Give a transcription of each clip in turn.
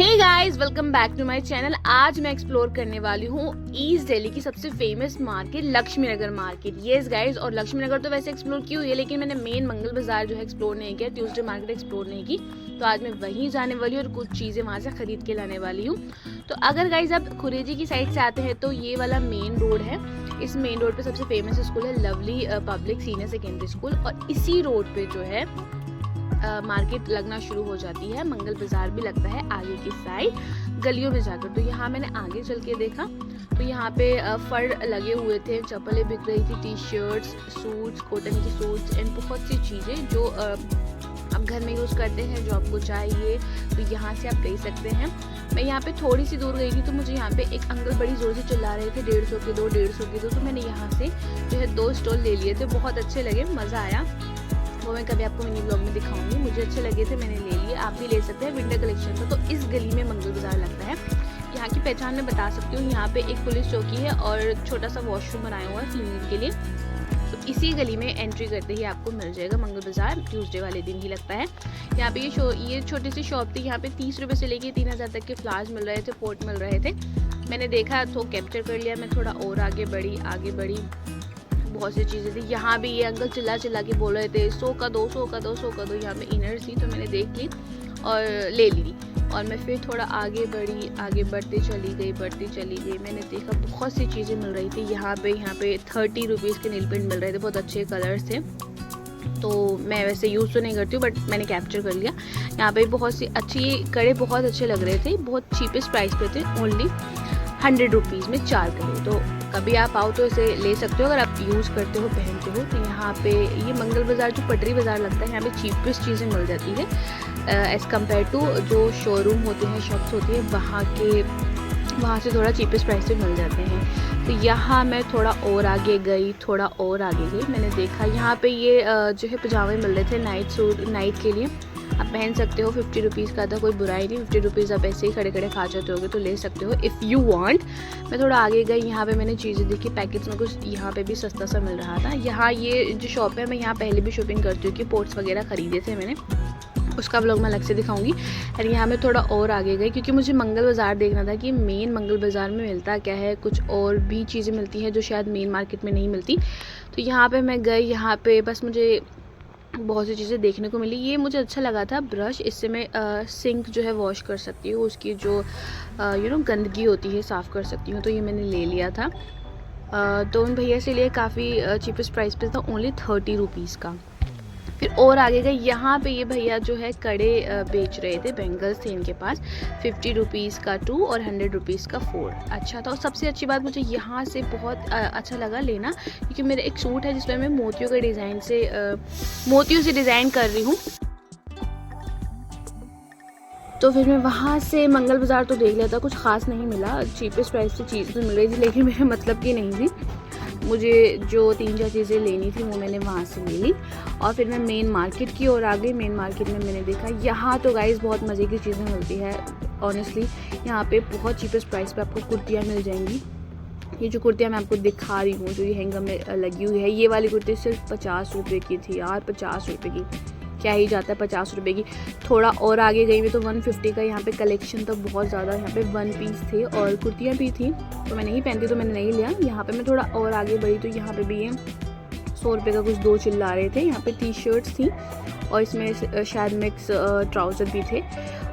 Hey guys, welcome back to my channel. आज मैं explore करने वाली हूँ ईस्ट दिल्ली की सबसे फेमस मार्केट लक्ष्मी नगर मार्केट। यस गाइस, और लक्ष्मी नगर तो वैसे एक्सप्लोर की हुई है, लेकिन मैंने मेन मंगल बाजार जो है एक्सप्लोर नहीं किया, ट्यूसडे मार्केट एक्सप्लोर नहीं की। तो आज मैं वहीं जाने वाली हूँ और कुछ चीज़ें वहाँ से खरीद के लाने वाली हूँ। तो अगर गाइज आप खुरेजी की साइड से आते हैं तो ये वाला मेन रोड है। इस मेन रोड पे सबसे फेमस स्कूल है lovely public senior secondary school, और इसी रोड पे जो है मार्केट लगना शुरू हो जाती है। मंगल बाजार भी लगता है आगे की साइड गलियों में जाकर। तो यहाँ मैंने आगे चल के देखा तो यहाँ पे फर लगे हुए थे, चप्पलें बिक रही थी, टी शर्ट्स, सूट्स, कॉटन की सूट्स एंड बहुत सी चीज़ें जो आप घर में यूज़ करते हैं, जो आपको चाहिए तो यहाँ से आप ले सकते हैं। मैं यहाँ पे थोड़ी सी दूर गई थी तो मुझे यहाँ पे एक अंकल बड़ी ज़ोर से चिल्ला रहे थे 150 के दो, 150 के दो। तो मैंने यहाँ से जो है 2 स्टॉल ले लिए थे, बहुत अच्छे लगे, मज़ा आया। वो मैं कभी आपको मिनी ब्लॉग में दिखाऊंगी। मुझे अच्छे लगे थे, मैंने ले लिए। आप भी ले सकते हैं, विंटर कलेक्शन था। तो इस गली में मंगल बाजार लगता है। यहाँ की पहचान मैं बता सकती हूँ, यहाँ पे एक पुलिस चौकी है और छोटा सा वॉशरूम बनाया हुआ है फीमेल के लिए। तो इसी गली में एंट्री करते ही आपको मिल जाएगा मंगल बाजार। ट्यूसडे वाले दिन ही लगता है। यहाँ पे ये छोटी सी शॉप थी। यहाँ पे 30 रुपये से लेके 3000 तक के फ्लावर्स मिल रहे थे, पोट मिल रहे थे। मैंने देखा तो कैप्चर कर लिया। मैं थोड़ा और आगे बढ़ी, बहुत सी चीज़ें थी। यहाँ भी ये अंकल चिल्ला के बोल रहे थे 100 का दो, 100 का दो, 100 का दो। यहाँ पे इनर थी तो मैंने देख ली और ले ली। और मैं फिर थोड़ा आगे बढ़ती चली गई। मैंने देखा बहुत सी चीज़ें मिल रही थी। यहाँ पे 30 रुपीज़ के नील पेंट मिल रहे थे, बहुत अच्छे कलर्स थे। तो मैं वैसे यूज़ तो नहीं करती हूँ, बट मैंने कैप्चर कर लिया। यहाँ पे बहुत सी अच्छी कड़े बहुत अच्छे लग रहे थे, बहुत चीपेस्ट प्राइस पे थे, ओनली 100 रुपीज़ में 4 कड़े। तो कभी आप आओ तो इसे ले सकते हो अगर आप यूज़ करते हो, पहनते हो। तो यहाँ पे ये मंगल बाज़ार जो पटरी बाज़ार लगता है, यहाँ पे चीपेस्ट चीज़ें मिल जाती है एज़ कम्पेयर टू जो शोरूम होते हैं, शॉप्स होती है, वहाँ से थोड़ा चीपेस्ट प्राइस पे मिल जाते हैं। तो यहाँ मैं थोड़ा और आगे गई। मैंने देखा यहाँ पे ये जो है पजामे मिल रहे थे, नाइट के लिए आप पहन सकते हो। 50 रुपीज़ का था, कोई बुराई नहीं। 50 रुपीज़ आप ऐसे ही खड़े खा जाते होगे तो ले सकते हो इफ़ यू वांट। मैं थोड़ा आगे गई, यहाँ पे मैंने चीज़ें देखी, पैकेट्स में कुछ यहाँ पे भी सस्ता सा मिल रहा था। यहाँ ये जो शॉप है, मैं यहाँ पहले भी शॉपिंग करती हूँ कि पोर्ट्स वगैरह ख़रीदे थे मैंने, उसका व्लॉग मैं अलग से दिखाऊंगी। और यहाँ मैं थोड़ा और आगे गई क्योंकि मुझे मंगल बाज़ार देखना था कि मेन मंगल बाज़ार में मिलता क्या है। कुछ और भी चीज़ें मिलती हैं जो शायद मेन मार्केट में नहीं मिलती। तो यहाँ पे मैं गई, यहाँ पे बस मुझे बहुत सी चीज़ें देखने को मिली। ये मुझे अच्छा लगा था ब्रश, इससे मैं सिंक जो है वॉश कर सकती हूँ, उसकी जो गंदगी होती है साफ़ कर सकती हूँ। तो ये मैंने ले लिया था। तो उन भैया से लिए काफ़ी चीपेस्ट प्राइस पे था, ओनली 30 रुपीज़ का। फिर और आगे गए, यहाँ पे ये भैया जो है कड़े बेच रहे थे, बैंगल्स थे इनके पास। 50 रुपीज़ का 2 और 100 रुपीज़ का 4 अच्छा था। और सबसे अच्छी बात मुझे यहाँ से बहुत अच्छा लगा लेना, क्योंकि मेरा एक सूट है जिसमें मैं मोतियों से डिज़ाइन कर रही हूँ। तो फिर मैं वहाँ से मंगल बाज़ार तो देख लिया था, कुछ ख़ास नहीं मिला। चीपेस्ट प्राइस से चीज़ तो मिल रही थी, लेकिन मेरे मतलब की नहीं थी। मुझे जो 3-4 चीज़ें लेनी थी वो मैंने वहाँ से ले ली। और फिर मैं मेन मार्केट की ओर आ गई। मेन मार्केट में मैंने देखा यहाँ तो गाइस बहुत मज़े की चीज़ें मिलती है। ऑनेस्टली यहाँ पे बहुत चीपेस्ट प्राइस पे आपको कुर्तियाँ मिल जाएंगी। ये जो कुर्तियाँ मैं आपको दिखा रही हूँ, जो ये हैंगर में लगी हुई है, ये वाली कुर्ती सिर्फ 50 रुपये की थी यार। 50 रुपये की क्या ही जाता है 50 रुपये की। थोड़ा और आगे गई मैं तो 150 का यहाँ पे कलेक्शन तो बहुत ज़्यादा। यहाँ पे 1 पीस थे और कुर्तियाँ भी थी, तो मैं नहीं पहनती तो मैंने नहीं लिया। यहाँ पे मैं थोड़ा और आगे बढ़ी तो यहाँ पे भी ये 100 रुपये का कुछ 2 चिल्ला रहे थे। यहाँ पे टी शर्ट्स थी और इसमें शायद मिक्स ट्राउज़र भी थे।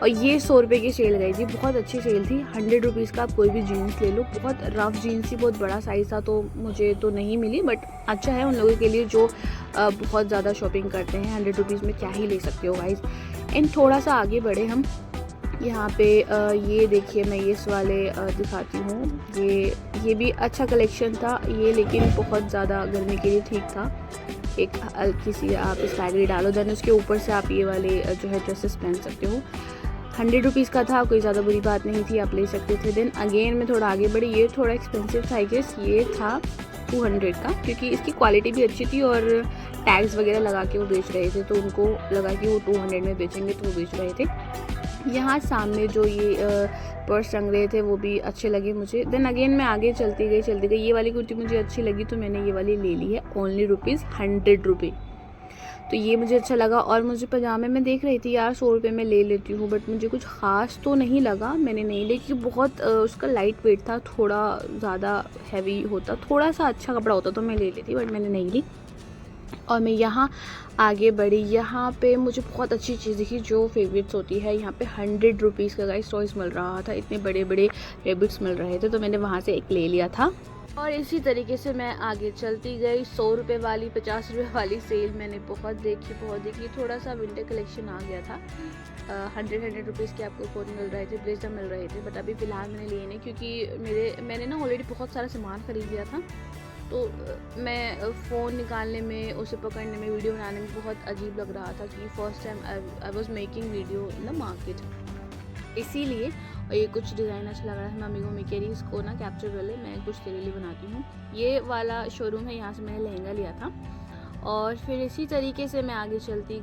और ये 100 रुपये की सेल गई थी, बहुत अच्छी सेल थी। 100 रुपीज़ का आप कोई भी जीन्स ले लो, बहुत रफ जीन्स थी, बहुत बड़ा साइज़ था, तो मुझे तो नहीं मिली, बट अच्छा है उन लोगों के लिए जो बहुत ज़्यादा शॉपिंग करते हैं। 100 रुपीज़ में क्या ही ले सकते हो गाइस। एंड थोड़ा सा आगे बढ़े हम, यहाँ पे ये देखिए, मैं ये इस वाले दिखाती हूँ। ये भी अच्छा कलेक्शन था ये, लेकिन बहुत ज़्यादा गर्मी के लिए ठीक था। एक हल्की सी आप स्टाइल डालो, देन उसके ऊपर से आप ये वाले जो है ड्रेसेस पहन सकते हो। 100 रुपीज़ का था, कोई ज़्यादा बुरी बात नहीं थी, आप ले सकते थे। देन अगेन मैं थोड़ा आगे बढ़ी, ये थोड़ा एक्सपेंसिव था आई गेस। ये था 200 का, क्योंकि इसकी क्वालिटी भी अच्छी थी और टैग्स वगैरह लगा के वो बेच रहे थे, तो उनको लगा कि वो 200 में बेचेंगे तो वो बेच रहे थे। यहाँ सामने जो ये पर्स रंग रहे थे वो भी अच्छे लगे मुझे। देन अगेन मैं आगे चलती गई। ये वाली कुर्ती मुझे अच्छी लगी तो मैंने ये वाली ले ली है, ओनली ₹100। तो ये मुझे अच्छा लगा। और मुझे पजामे में देख रही थी यार 100 रुपये में ले लेती हूँ, बट मुझे कुछ ख़ास तो नहीं लगा, मैंने नहीं ली क्योंकि बहुत उसका लाइट वेट था, थोड़ा ज़्यादा हैवी होता, थोड़ा सा अच्छा कपड़ा होता तो मैं ले लेती, बट मैंने नहीं ली। और मैं यहाँ आगे बढ़ी, यहाँ पे मुझे बहुत अच्छी चीज़ दिखी जो फेवरेट्स होती है। यहाँ पे 100 रुपीज़ का गाइस टॉयस मिल रहा था, इतने बड़े बड़े रेबिट्स मिल रहे थे, तो मैंने वहाँ से एक ले लिया था। और इसी तरीके से मैं आगे चलती गई। 100 रुपये वाली 50 रुपये वाली सेल मैंने बहुत देखी। थोड़ा सा विंटर कलेक्शन आ गया था। 100 रुपीज़ के आपको कोट मिल रहे थे, ब्लेजर मिल रहे थे, बट अभी फ़िलहाल मैंने लिए नहीं क्योंकि मैंने ना ऑलरेडी बहुत सारा सामान ख़रीद लिया था। तो मैं फ़ोन निकालने में, उसे पकड़ने में, वीडियो बनाने में बहुत अजीब लग रहा था कि first time I was making video in the market, इसीलिए। और ये कुछ डिज़ाइन अच्छा लग रहा है, मम्मी को मैं कह रही इसको ना कैप्चर कर ले, मैं कुछ तेरे लिए बनाती हूँ। ये वाला शोरूम है, यहाँ से मैंने लहंगा लिया था। और फिर इसी तरीके से मैं आगे चलती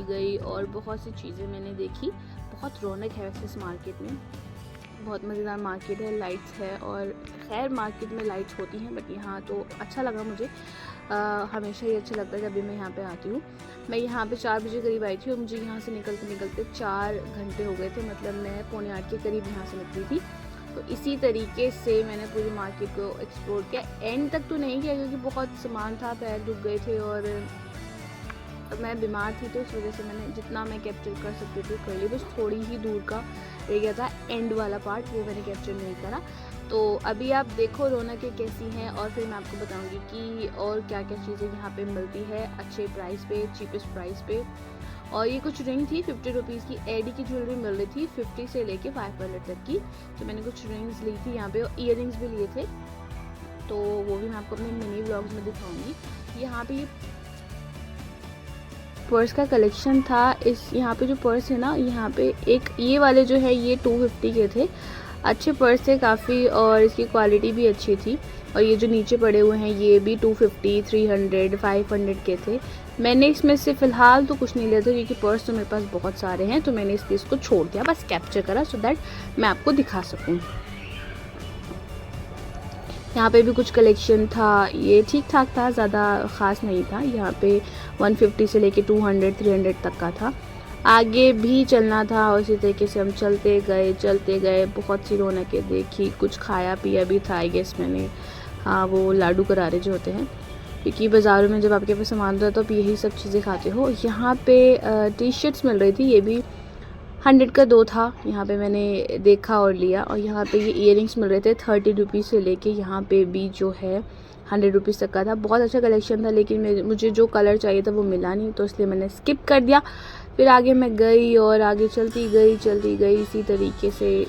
गई और बहुत सी चीज़ें मैंने देखी। बहुत रौनक है वैसे इस मार्केट में, बहुत मज़ेदार मार्केट है, लाइट्स है। और खैर मार्केट में लाइट्स होती हैं, बट यहाँ तो अच्छा लगा मुझे। हमेशा ही अच्छा लगता है जब भी मैं यहाँ पे आती हूँ। मैं यहाँ पे 4 बजे करीब आई थी और मुझे यहाँ से निकलते 4 घंटे हो गए थे, मतलब मैं 7:45 के करीब यहाँ से निकली थी। तो इसी तरीके से मैंने पूरी मार्केट को एक्सप्लोर किया। एंड तक तो नहीं किया क्योंकि बहुत सामान था, पैर दुख गए थे और मैं बीमार थी, तो इस वजह से मैंने जितना मैं कैप्चर कर सकती थी कर ली। बस थोड़ी ही दूर का रह गया था एंड वाला पार्ट, वो मैंने कैप्चर नहीं करा। तो अभी आप देखो रौनकें कैसी हैं और फिर मैं आपको बताऊंगी कि और क्या क्या चीज़ें यहाँ पे मिलती है अच्छे प्राइस पे, चीपेस्ट प्राइस पे। और ये कुछ रिंग थी 50 रुपीज़ की, एडी की ज्वेलरी मिल रही थी 50 से लेके 500 तक की। तो मैंने कुछ रिंग्स ली थी यहाँ पे, और ईयर रिंग्स भी लिए थे, तो वो भी मैं आपको अपने मिनी व्लॉग्स में दिखाऊंगी। यहाँ पे पर्स का कलेक्शन था। यहाँ पे जो पर्स है ना, यहाँ पे एक ये वाले जो है ये 250 के थे, अच्छे पर्स थे काफ़ी और इसकी क्वालिटी भी अच्छी थी। और ये जो नीचे पड़े हुए हैं ये भी 250, 300, 500 के थे। मैंने इसमें से फ़िलहाल तो कुछ नहीं लिया था क्योंकि पर्स तो मेरे पास बहुत सारे हैं, तो मैंने इसलिए इसको छोड़ दिया, बस कैप्चर करा सो दैट मैं आपको दिखा सकूँ। यहाँ पे भी कुछ कलेक्शन था, ये ठीक ठाक था, ज़्यादा ख़ास नहीं था। यहाँ पे 150 से लेके 200, 300 तक का था। आगे भी चलना था, उसी तरीके से हम चलते गए, बहुत सी रौनकें देखी, कुछ खाया पिया भी था आई गेस मैंने। हाँ, वो लाडू करारे जो होते हैं, क्योंकि बाज़ारों में जब आपके पास सामान होता है तो आप यही सब चीज़ें खाते हो। यहाँ पे टी शर्ट्स मिल रही थी, ये भी 100 का 2 था, यहाँ पे मैंने देखा और लिया। और यहाँ पे ये इयररिंग्स मिल रहे थे 30 रुपीज़ से लेके यहाँ पे भी जो है 100 रुपीज़ तक का था। बहुत अच्छा कलेक्शन था, लेकिन मुझे जो कलर चाहिए था वो मिला नहीं, तो इसलिए मैंने स्किप कर दिया। फिर आगे मैं गई और आगे चलती गई इसी तरीके से।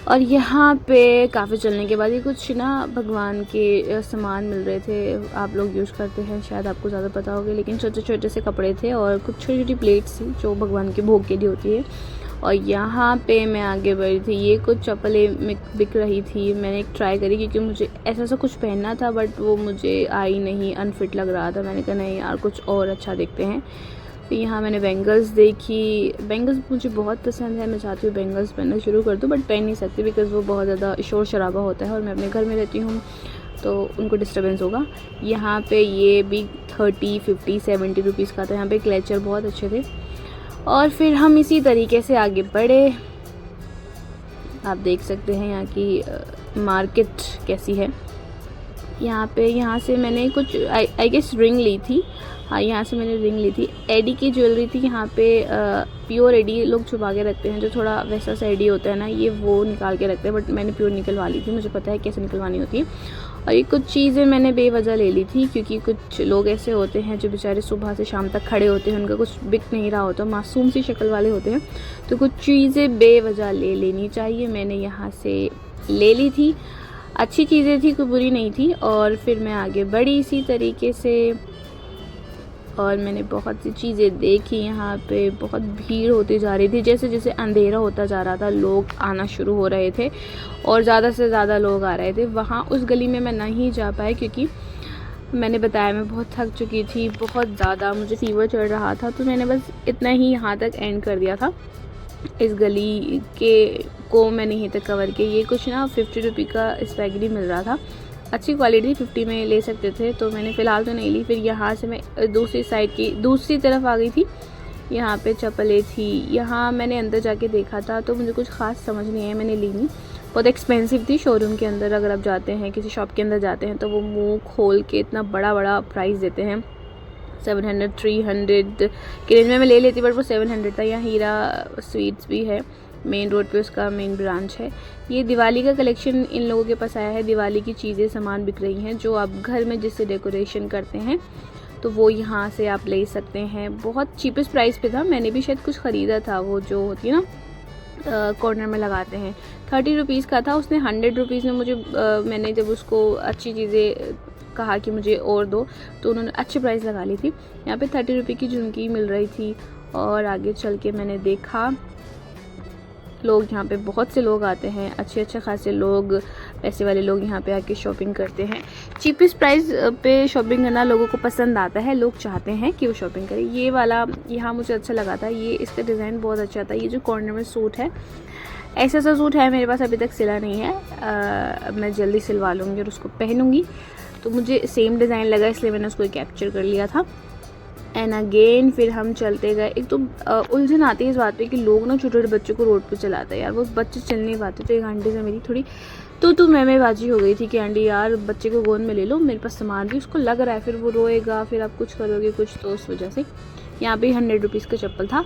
और यहाँ पे काफ़ी चलने के बाद ये कुछ ना भगवान के सामान मिल रहे थे, आप लोग यूज़ करते हैं शायद आपको ज़्यादा पता होगा, लेकिन छोटे छोटे से कपड़े थे और कुछ छोटी छोटी प्लेट्स थी जो भगवान के भोग के लिए होती है। और यहाँ पे मैं आगे बढ़ी थी, ये कुछ चप्पलें बिक रही थी, मैंने एक ट्राई करी क्योंकि मुझे ऐसा कुछ पहनना था, बट वो मुझे आई नहीं, अनफिट लग रहा था। मैंने कहा नहीं यार कुछ और अच्छा देखते हैं। तो यहाँ मैंने बैंगल्स देखी, बैंगल्स मुझे बहुत पसंद है, मैं चाहती हूँ बैंगल्स पहनना शुरू कर दूँ, बट पहन नहीं सकती बिकॉज़ वो बहुत ज़्यादा शोर शराबा होता है और मैं अपने घर में रहती हूँ तो उनको डिस्टर्बेंस होगा। यहाँ पे ये भी 30, 50, 70 रुपीज़ का था। यहाँ पे क्लेचर बहुत अच्छे थे। और फिर हम इसी तरीके से आगे बढ़े, आप देख सकते हैं यहाँ की मार्केट कैसी है। यहाँ से मैंने कुछ आई गेस रिंग ली थी। हाँ, यहाँ से मैंने रिंग ली थी, एडी की ज्वेलरी थी। यहाँ पे प्योर एडी लोग छुपा के रखते हैं, जो थोड़ा वैसा सा एडी होता है ना, ये वो निकाल के रखते हैं, बट मैंने प्योर निकलवा ली थी, मुझे पता है कैसे निकलवानी होती है। और ये कुछ चीज़ें मैंने बेवजह ले ली थी क्योंकि कुछ लोग ऐसे होते हैं जो बेचारे सुबह से शाम तक खड़े होते हैं, उनका कुछ बिक नहीं रहा होता, मासूम सी शक्ल वाले होते हैं, तो कुछ चीज़ें बेवजह ले लेनी चाहिए। मैंने यहाँ से ले ली थी, अच्छी चीज़ें थी, कोई बुरी नहीं थी। और फिर मैं आगे बढ़ी इसी तरीके से और मैंने बहुत सी चीज़ें देखी। यहाँ पे बहुत भीड़ होती जा रही थी, जैसे जैसे अंधेरा होता जा रहा था लोग आना शुरू हो रहे थे और ज़्यादा से ज़्यादा लोग आ रहे थे। वहाँ उस गली में मैं नहीं जा पाई क्योंकि मैंने बताया मैं बहुत थक चुकी थी, बहुत ज़्यादा मुझे फीवर चढ़ रहा था, तो मैंने बस इतना ही यहाँ तक एंड कर दिया था। इस गली के को मैंने यहीं तक कवर किया। ये कुछ ना 50 रुपये का स्पैगेटी मिल रहा था, अच्छी क्वालिटी, 50 में ले सकते थे, तो मैंने फ़िलहाल तो नहीं ली। फिर यहाँ से मैं दूसरी साइड की दूसरी तरफ आ गई थी। यहाँ पे चप्पलें थी, यहाँ मैंने अंदर जाके देखा था तो मुझे कुछ ख़ास समझ नहीं आया, मैंने ली नहीं। बहुत एक्सपेंसिव थी। शोरूम के अंदर अगर आप जाते हैं, किसी शॉप के अंदर जाते हैं, तो वो मुंह खोल के इतना बड़ा बड़ा प्राइस देते हैं, 700 300 के रेंज में मैं ले लेती, बट वो 700 था। यहाँ हीरा स्वीट्स भी है, मेन रोड पे उसका मेन ब्रांच है। ये दिवाली का कलेक्शन इन लोगों के पास आया है, दिवाली की चीज़ें सामान बिक रही हैं जो आप घर में जिससे डेकोरेशन करते हैं, तो वो यहाँ से आप ले सकते हैं। बहुत चीपेस्ट प्राइस पे था, मैंने भी शायद कुछ ख़रीदा था, वो जो होती है ना कॉर्नर में लगाते हैं, 30 रुपीज़ का था। उसने 100 रुपीज़ में मुझे मैंने जब उसको अच्छी चीज़ें कहा कि मुझे और दो, तो उन्होंने अच्छी प्राइस लगा ली थी। यहाँ पे 30 रुपये की झुमकी मिल रही थी। और आगे चल के मैंने देखा लोग, यहाँ पे बहुत से लोग आते हैं, अच्छे खासे लोग, पैसे वाले लोग यहाँ पे आके शॉपिंग करते हैं। चीपेस्ट प्राइस पे शॉपिंग करना लोगों को पसंद आता है, लोग चाहते हैं कि वो शॉपिंग करें। ये वाला यहाँ मुझे अच्छा लगा था, ये इसका डिज़ाइन बहुत अच्छा था। ये जो कॉर्नर में सूट है, ऐसा सा सूट है मेरे पास, अभी तक सिला नहीं है, अब मैं जल्दी सिलवा लूँगी और उसको पहनूँगी। तो मुझे सेम डिज़ाइन लगा, इसलिए मैंने उसको कैप्चर कर लिया था। एंड अगेन फिर हम चलते गए। एक तो उलझन आती है इस बात पे कि लोग ना छोटे छोटे बच्चों को रोड पे चलाते हैं यार, वो बच्चे चल नहीं पाते। तो एक आंटी से मेरी थोड़ी तो मैं बाजी हो गई थी कि आंटी यार बच्चे को गोद में ले लो, मेरे पास सामान भी उसको लग रहा है, फिर वो रोएगा, फिर आप कुछ करोगे कुछ, तो उस वजह से। यहाँ पे 100 रुपीज़ का चप्पल था,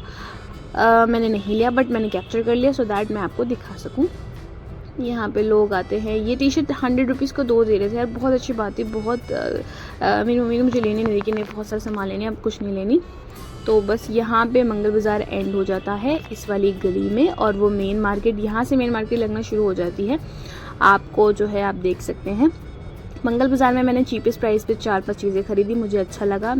मैंने नहीं लिया, बट मैंने कैप्चर कर लिया सो दैट मैं आपको दिखा सकूँ। यहाँ पे लोग आते हैं। ये टी शर्ट 100 रुपीज़ को 2 दे रहे थे यार, बहुत अच्छी बात थी। बहुत मेरी मम्मी ने मुझे लेने नहीं दी कि नहीं बहुत सारा सामान लेने, अब कुछ नहीं लेनी। तो बस यहाँ पे मंगल बाज़ार एंड हो जाता है इस वाली गली में, और वो मेन मार्केट, यहाँ से मेन मार्केट लगना शुरू हो जाती है। आपको जो है आप देख सकते हैं मंगल बाज़ार में मैंने चीपेस्ट प्राइस पे 4-5 चीज़ें खरीदी, मुझे अच्छा लगा।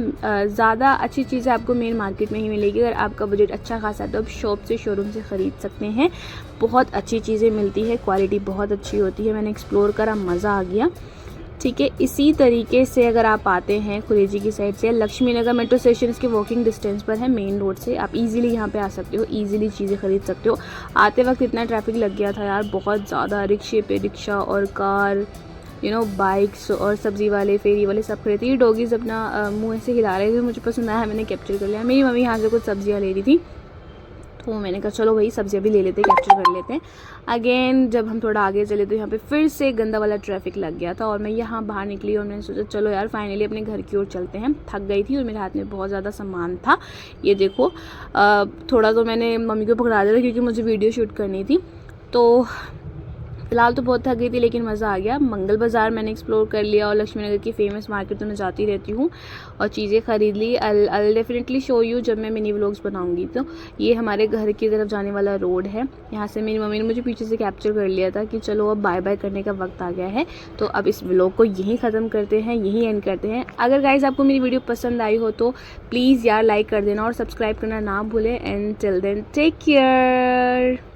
ज़्यादा अच्छी चीज़ें आपको मेन मार्केट में ही मिलेगी। अगर आपका बजट अच्छा खासा है तो आप शॉप से, शोरूम से ख़रीद सकते हैं। बहुत अच्छी चीज़ें मिलती है, क्वालिटी बहुत अच्छी होती है। मैंने एक्सप्लोर करा, मज़ा आ गया। ठीक है, इसी तरीके से अगर आप आते हैं खुरेजी की साइड से, लक्ष्मी नगर मेट्रो स्टेशन इसके वॉकिंग डिस्टेंस पर है, मेन रोड से आप इजीली यहाँ पे आ सकते हो, इजीली चीज़ें खरीद सकते हो। आते वक्त इतना ट्रैफिक लग गया था यार, बहुत ज़्यादा। रिक्शे पे रिक्शा और कार, बाइक्स और सब्ज़ी वाले, फेरी वाले सब खड़े थे। ये डॉगीज़ अपना मुँह ऐसे हिला रहे थे, मुझे पसंद आया, मैंने कैप्चर कर लिया। मेरी मम्मी यहाँ से कुछ सब्जियाँ ले रही थी, तो मैंने कहा चलो भाई सब्जियाँ भी ले लेते हैं, कैप्चर कर लेते हैं। अगेन जब हम थोड़ा आगे चले तो यहाँ पे फिर से गंदा वाला ट्रैफिक लग गया था, और मैं यहाँ बाहर निकली और मैंने सोचा चलो यार फाइनली अपने घर की ओर चलते हैं। थक गई थी और मेरे हाथ में बहुत ज़्यादा सामान था। ये देखो, थोड़ा तो मैंने मम्मी को पकड़ा दिया था क्योंकि मुझे वीडियो शूट करनी थी। तो फिलहाल तो बहुत थक गई थी, लेकिन मज़ा आ गया। मंगल बाज़ार मैंने एक्सप्लोर कर लिया, और लक्ष्मी नगर की फ़ेमस मार्केट तो मैं जाती रहती हूँ और चीज़ें ख़रीद ली। आई डेफिनेटली शो यू जब मैं मिनी व्लॉग्स बनाऊँगी। तो ये हमारे घर की तरफ जाने वाला रोड है। यहाँ से मेरी मम्मी ने मुझे पीछे से कैप्चर कर लिया था कि चलो अब बाय बाय करने का वक्त आ गया है। तो अब इस व्लॉग को यहीं ख़त्म करते हैं, यहीं एंड करते हैं। अगर गाइज़ आपको मेरी वीडियो पसंद आई हो तो प्लीज़ यार लाइक कर देना और सब्सक्राइब करना ना भूलें। And till then take care.